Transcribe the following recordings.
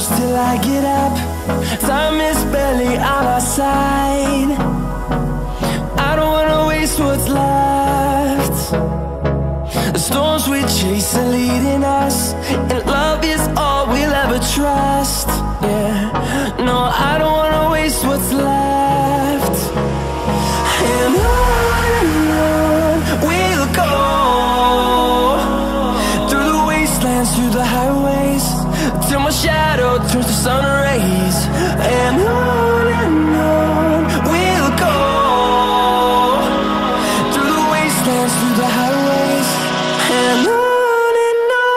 close till I get up. Time is barely on our side. I don't wanna waste what's left. The storms we chase are leading us, and love is all we'll ever trust. Yeah, no, I don't wanna waste what's left. And on we'll go, through the wastelands, through the highways, till my shadow turns to sun rays. And on we'll go, through the wastelands, through the highways, and on we'll go.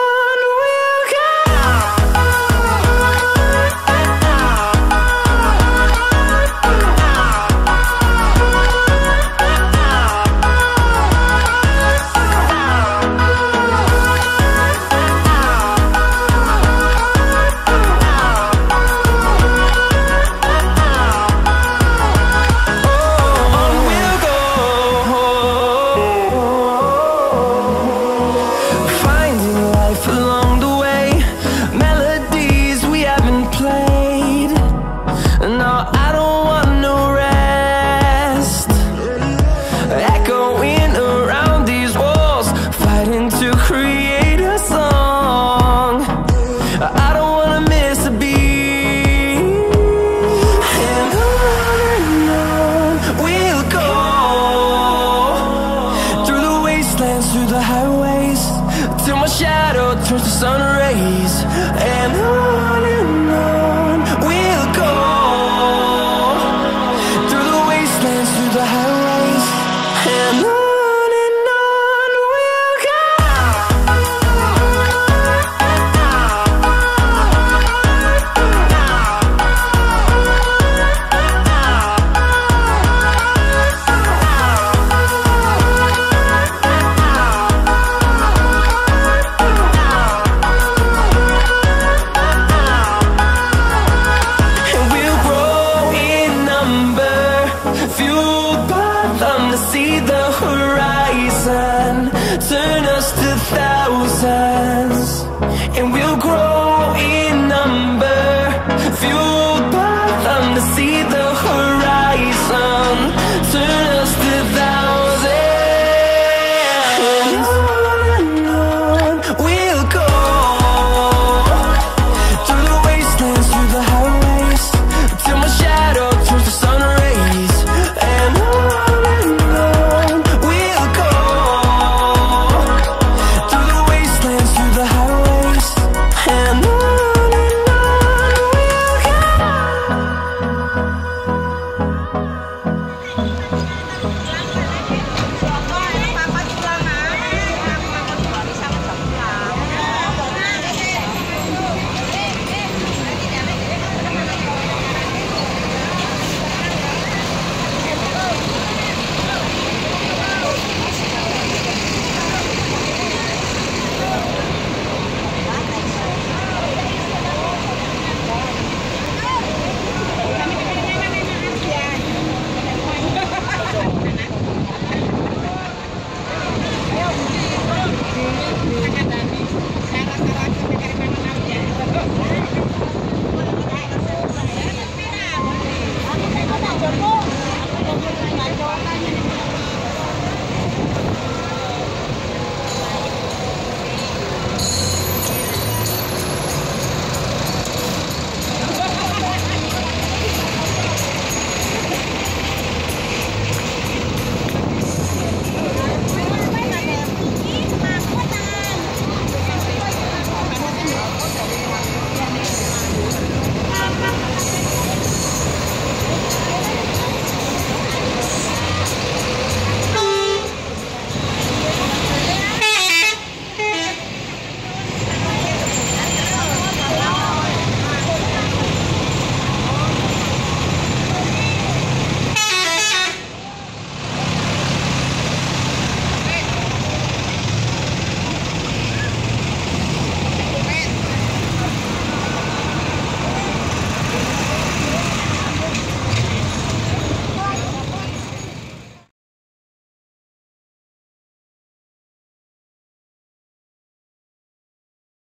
Through the highways, till my shadow turns to sun rays. And on we'll go, through the wastelands, through the highways, and on we'll go. See the horizon, turn us to thousands, and we'll grow in number, fueled by them. To see the horizon, turn us to thousands, and on we'll go, through the wastelands, through the highways, till my shadow turns to sun rays. And on Joko